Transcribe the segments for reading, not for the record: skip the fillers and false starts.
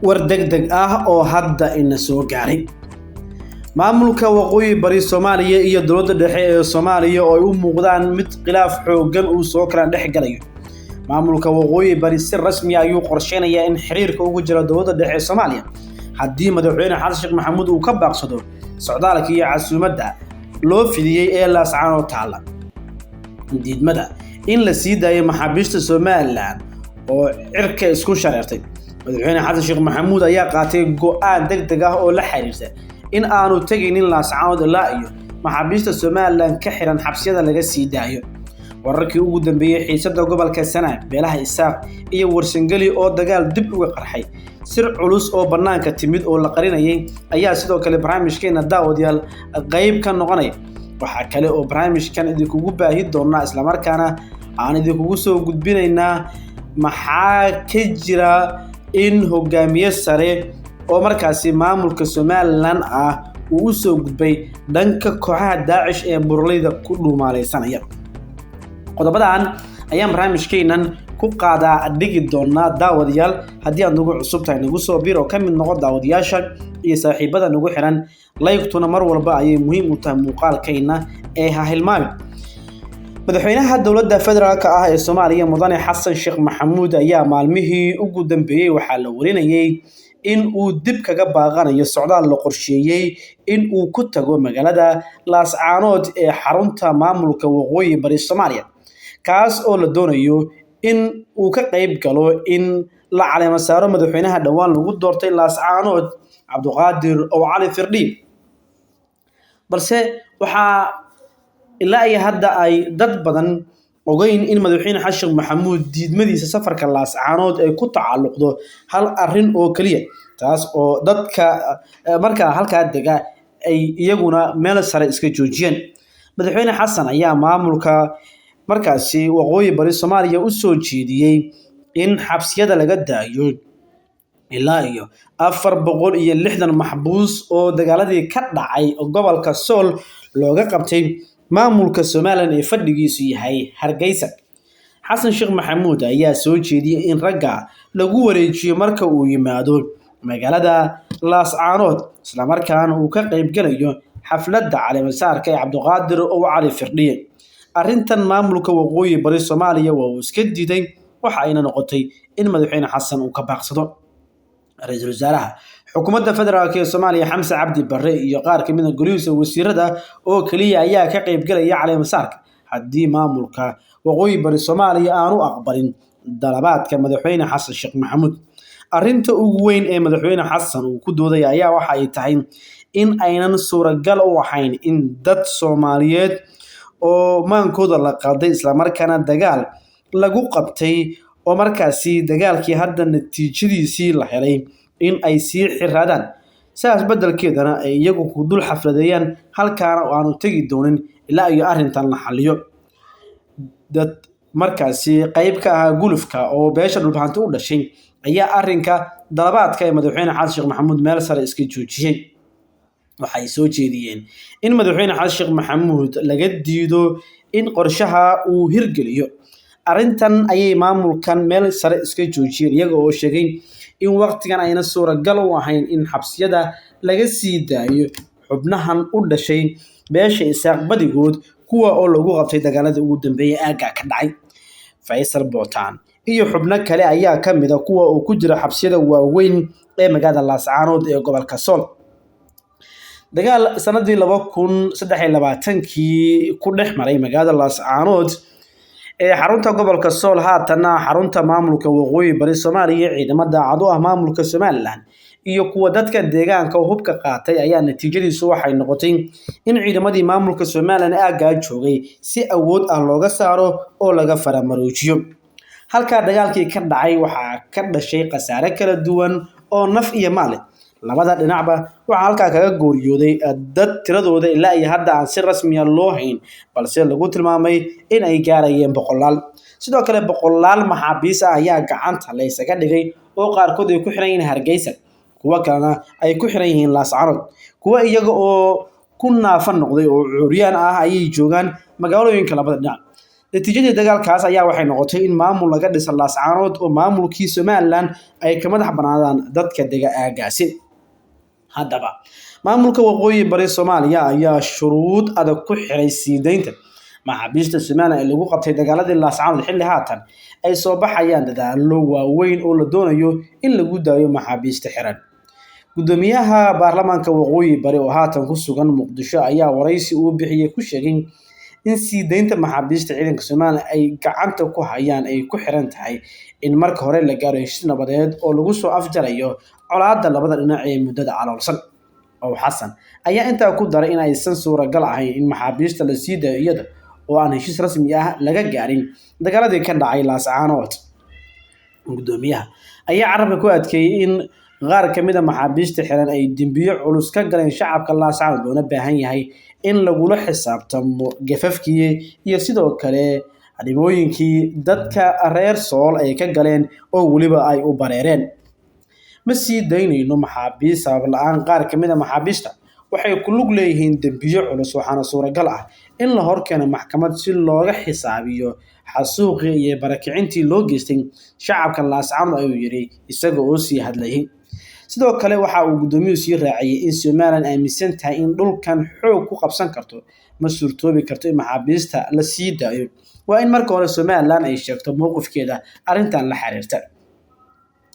war degdeg ah oo hadda ina soo gaaray. Maamulka waqooyi bari Soomaaliya iyo dowladda dhexe ee Soomaaliya oo ay u muuqdaan mid khilaaf xooggan uu soo kala dhex galayo. Maamulka waqooyi bari si rasmi ah ayuu qorsheynayaa in xiriirka ugu jira dowladda dhexe ee Soomaaliya haddii madaxweyne Xasan Sheekh Maxamuud uu ka baaqsado socdaalka iyo casuumadda loo fidiyay ee Laascaanood taala. Diidmada in la sii daayo maxaabiista Somaliland oo cirka isku shareertay. Madaxweyne Xasan Sheekh Maxamuud ayaa qaatay go'aan degdeg ah oo la xiriirta in aanu taginin Laascaanood ilaa iyo maxaabiista Somaliland ka xiran xabsiyada laga sii daayo. Wararkii ugu dambeeyay xiisadda gobolka Sanaag, beelaha Isaaq iyo Warsangeli oo dagaal dib uga qarxay. Sir culus oo banaanka timid oo la qarinayay ayaa sidoo kale barnaamijkeena daawadayaal qayb ka noqonay. Waxa kale oo barnaamijkan idinku baahi doona isla markaana aan idinku soo gudbinaynaa maxaa ka jira in hogaamiye sare oo markaasi maamulka Somaliland ah uu soo gudbay dhanka kooxaha Daacish ee burleyda ku dhuumaaleysanaya. Qodobadan ayaan barnaamijkeenan ku qaadaa dhigi doona daawadayaal haddii aad nagu cusub tahay nagu soo biir oo ka mid noqo daawadayaasha iyo saaxiibada nagu xiran like-tuna mar walba ayay muhiim u tahay muuqaalkeena ee ha hilmaamin. Madaxweynaha dowladda federaalka ah ee Soomaaliya Mudane Xasan Sheekh Maxamuud ayaa maalmihii ugu dambeeyay waxaa la warinayay in uu dib kaga baaqanayo socdaal la qorsheeyay in uu ku tago magaalada Laascaanood ee xarunta maamulka waqooyi bari Soomaaliya, kaas oo la doonayo in uu ka qayb galo in la caleemo saaro madaxweynaha dhawaan lagu doortay Laascaanood Cabdiqaadir oo Cali Firdhiye. balse waxaa ilaa ay hadda ay dad badan ogeyn in madaxweyne Xasan Sheekh Maxamuud diidmadiisa safarka Laascaanood ay ku tacalluqdo hal arrin oo kaliya, taas oo dadka markaa halka dega ay iyaguna meel sare iska joojiyeen. Madaxweyne Xasan ayaa maamulka markaasi waqooyi bari Soomaaliya u soo jeediyay in xabsiyada laga daayo ilaa iyo 460 maxbuus oo dagaaladii ka dhacay gobolka Sool looga qabtay maamulka Somaliland ee fadhigiisu yahay Hargeysa. Xasan Sheekh Maxamuud ayaa soo jeediyay in ragga lagu wareejiyo marka uu yimaado magaalada Laascaanood isla markaana uu ka qayb galayo xafladda caleemasaarka ee Cabdiqaadir oo Cali Firdhiye. Arrintan maamulka waqooyi bari Soomaaliya waa uu iska diiday, waxa ayna noqotay in madaxweyne Xasan uu ka baaqsado. Ra'iisul Wasaaraha xukuumadda federaalka ee Soomaaliya Xamse Cabdi Barre iyo qaar ka mid ah golihiisa wasiirada oo kaliya ayaa ka qayb galaya caleemasaarka haddii maamulka waqooyi bari Soomaaliya aanu aqbalin dalabaadka madaxweyne Xasan Sheekh Maxamuud. Arrinta ugu weyn ee madaxweyne Xasan uu ku doodaya ayaa waxa ay tahay in aynan suuragal u ahayn in dad Soomaaliyeed oo maankooda la qalday isla markaana dagaal lagu qabtay oo markaasi dagaalkii hadda natiijadiisii la helay in ay sii xiraadaan saas beddelkeedana ay iyagu ku dul xafladeeyaan halkaana oo aanu tagi doonin ilaa iyo arrintan la xalliyo. Dad markaasi qayb ka ah gulufka oo beesha dhulbaanta u dhashay ayaa arrinka dalabaadka ee madaxweyne Xasan Sheekh Maxamuud meel sare iska joojiyay. waxay soo jeediyeen in madaxweyne Xasan Sheekh Maxamuud laga diido in qorshaha uu hirgeliyo. Arrintan ayay maamulkan meel sare iska joojiyeen iyaga oo sheegay in waqtigan ayna suuragal u ahayn in xabsiyada laga sii daayo xubnahan u dhashay beesha Isaaq badigood kuwa oo lagu qabtay dagaaladii ugu dambeeyay aaga ka dhacay. Faysal Bootaan iyo xubno kale ayaa ka mid ah kuwa oo ku jira xabsiyada waaweyn ee magaalada Laascaanood ee gobolka Sool. dagaal sanadii 2023 ku dhex maray magaalada Laascaanood ee xarunta gobolka Sool haatana xarunta maamulka waqooyi bari Soomaaliya ciidamada cad ah maamulka Somaliland iyo kuwa dadka deegaanka oo hubka qaatay ayaa natiijadiisu waxay noqotay in ciidamadii maamulka Somaliland aaga joogay si awood ah looga saaro oo laga faramaroojiyo. halka dagaalkii ka dhacay waxaa ka dhashay khasaare kala duwan oo naf iyo maal labada dhinacba waxa halka kaga gooriyooday dad tiradooda ilaa ay hadda aan si rasmi ah loo hayn balse lagu tilmaamay in ay gaarayeen boqolaal. sidoo kale boqolaal maxaabiis ah ayaa gacanta la isaga dhigay oo qaarkood ay ku xiran yihiin Hargeysa, kuwa kalena ay ku xiran yihiin Laascaanood, kuwa iyaga oo ku naafan noqday oo curyaan ah ayay joogaan magaalooyinka labada dhinac. natiijadii dagaalkaas ayaa waxay noqotay in maamul laga dhiso Laascaanood oo maamulkii Somaliland ay ka madax banaadaan dadka dega aagaasi. Haddaba maamulka waqooyi bari Soomaaliya ayaa shuruud adag ku xiray siideynta maxaabiista Somaliland ee lagu qabtay dagaaladii Laascaanood xilli haatan ay soo baxayaan dadaallo waaweyn oo la doonayo in lagu daayo maxaabiista xiran. Gudoomiyaha baarlamaanka waqooyi bari oo haatan ku sugan Muqdisho ayaa wareysi uu bixiyay ku sheegay in siideynta maxaabiista ciidanka Somaliland ay gacanta ku hayaan ay ku xiran tahay in marka hore la gaaro heshiis nabadeed oo lagu soo afjarayo colaadda labada dhinac ee muddada caloolsan. oo Xasan ayaa intaa ku daray in aysan suuragal ahayn in maxaabiista la sii daayo iyada oo aan heshiis rasmi ah laga gaarin dagaaladii ka dhacay Laascaanood. Gudoomiyaha ayaa carabka ku adkeeyay in qaar ka mid ah maxaabiista xiran ay dambiyo culus ka galeen shacabka Laascaanood loona baahan yahay in lagula xisaabtamo gafafkii iyo sidoo kale arrimooyinkii dadka reer Sool ay ka galeen oo waliba ay u bareereen. Ma sii daynayno maxaabiis sabab la'aan. Qaar ka mid ah maxaabiista waxay ku lug leeyihiin dambiyo culus, waxaana suuragal ah in la horkeeno maxkamad si looga xisaabiyo xasuuqii iyo barakicintii loo geystay shacabka Laascaanood, ayuu yiri isaga oo sii hadlayay. Sidoo kale waxa uu gudoomiyuhu sii raaciyay in Somaliland aaminsan tahay in dhulkan xoog ku qabsan karto ma suurtoobi karto in maxaabiista la sii daayo. Waa in marka hore Somaliland ay sheegto mowqifkeeda arrintan la xiriirta.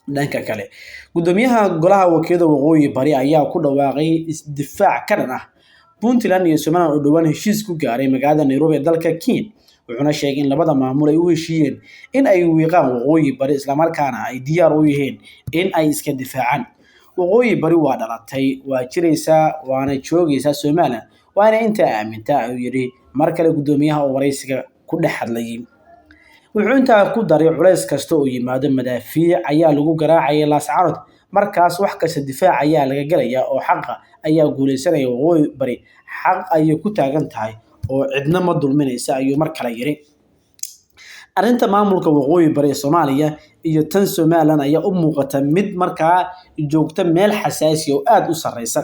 Dhanka kale, gudoomiyaha golaha wakiilada waqooyi bari ayaa ku dhawaaqay isdifaac ka dhan ah Puntland iyo Somaliland oo dhawaan heshiis ku gaaray magaalada Nairobi ee dalka Kenya, wuxuuna sheegay in labada maamul ay u heshiiyeen in ay wiiqaan waqooyi bari isla markaana ay diyaar u yihiin in ay iska difaacaan. Waqooyi bari waa dhalatay, waa jiraysaa, waana joogaysaa Somaliland, waana inta aamintaa, ayuu yiri mar kale gudoomiyaha oo wareysiga ku dhex hadlayay. Wuxuu intaa ku daray culays kasta oo yimaado madaafiic ayaa lagu garaacayay Laascaanood, markaas wax kasta difaac ayaa laga galayaa oo xaqa ayaa guuleysanaya. Waqooyi bari xaq ayay ku taagan tahay oo cidna ma dulminaysa, ayuu mar kale yiri. Arrinta maamulka waqooyi bari Soomaaliya iyo tan Somaliland ayaa u muuqata mid markaa joogta meel xasaasi oo aad u sareysa.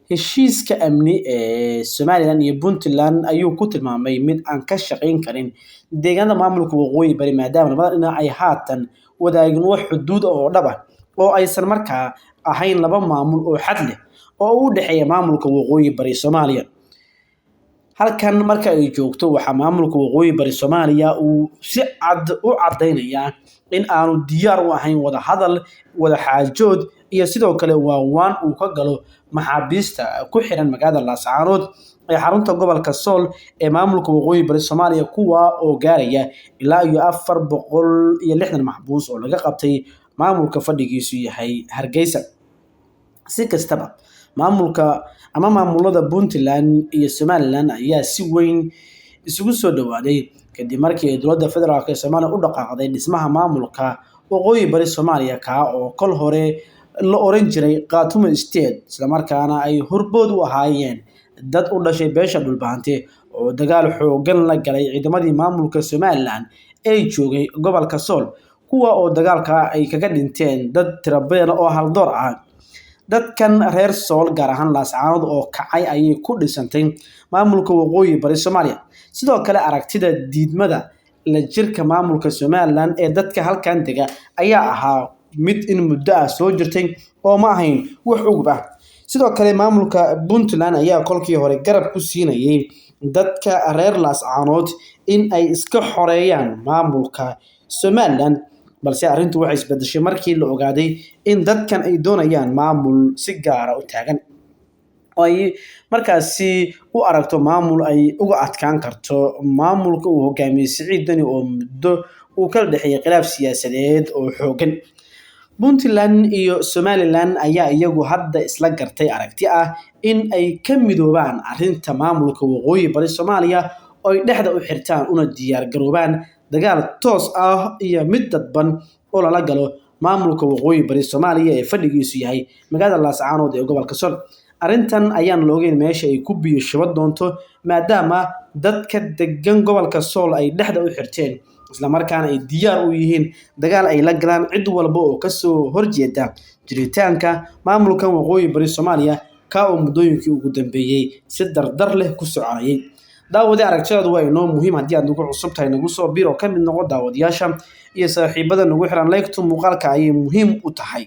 Heshiiska amni ee Somaliland iyo Puntland ayuu ku tilmaamay mid aan ka shaqeyn karin deegaanada maamulka waqooyi bari maadaama labada dhinac ay haatan wadaagin wax xuduud oo dhab ah oo aysan markaa ahayn laba maamul oo xad leh oo u dhaxeeya maamulka waqooyi bari Soomaaliya. Halkan marka ay joogto waxa maamulka waqooyi bari Soomaaliya uu si cad u cadeynayaa in aanu diyaar u ahayn wada hadal, wada xaajood iyo sidoo kale waan uu ka galo maxaabiista ku xiran magaalada Laascaanood ee xarunta gobolka Sool ee maamulka waqooyi bari Soomaaliya, kuwa oo gaaraya ilaa iyo 460 maxbuus oo laga qabtay maamulka fadhigiisu yahay Hargeysa. Si kastaba maamulada Puntland iyo Somaliland ayaa si weyn isugu soo dhawaaday kadib markii dowladda federaalka ee Soomaaliya u dhaqaaqday dhismaha maamulka waqooyi bari Soomaaliya ka oo kol hore la oran jiray Khartoum State, isla markaana ay horbood u ahaayeen dad u dhashay beesha dhulbaante oo dagaal xooggan la galay ciidamadii maamulka Somaliland ee joogay gobolka Sool, kuwa oo dagaalka ay kaga dhinteen dad tiro badan oo haldoor ah. Dadkan reer Sool gaar ahaan Laascaanood oo kacay ayay ku dhisantay maamulka waqooyi bari Soomaaliya. Sidoo kale aragtida diidmada la jirka maamulka Somaliland ee dadka halkan dega ayaa ahaa mid in muddo ah soo jirtay oo ma ahayn wax ugub ah. Sidoo kale maamulka Puntland ayaa kolkii hore garab ku siinayay dadka reer Laascaanood in ay iska xoreeyaan maamulka Somaliland, balse arrintu waxay isbedeshay markii la ogaaday in dadkan ay doonayaan maamul si gaar ah u taagan oo ay markaasi u aragto maamul ay uga adkaan karto maamulka uu hogaamiyay Siciid Dani oo muddo uu kala dhaxeeyay khilaaf siyaasadeed oo xooggan. Puntland iyo Somaliland ayaa iyagu hadda isla gartay aragti ah in ay ka midoobaan arrinta maamulka waqooyi bari Soomaaliya oo ay dhexda u xirtaan una diyaar garoobaan dagaal toos ah iyo mid dadban oo lala galo maamulka waqooyi bari Soomaaliya ee fadhigiisu yahay magaalada Laascaanood ee gobolka Sool. Arrintan ayaan la ogeyn meesha ay ku biyo shuban doonto maadaama dadka degan gobolka Sool ay dhexda u xirteen isla markaana ay diyaar u yihiin dagaal ay la galaan cid walba oo ka soo horjeeda jiritaanka maamulka waqooyi bari Soomaaliya ka oo muddooyinkii ugu dambeeyay si dardar leh ku soconayay. daawadi aragtidaadu waa inoo muhiim haddii aad nagu cusub tahay nagu soo biro ka mid noqo daawadayaasha iyo saaxiibada nagu xiran like-tu muuqaalka ayay muhiim u tahay.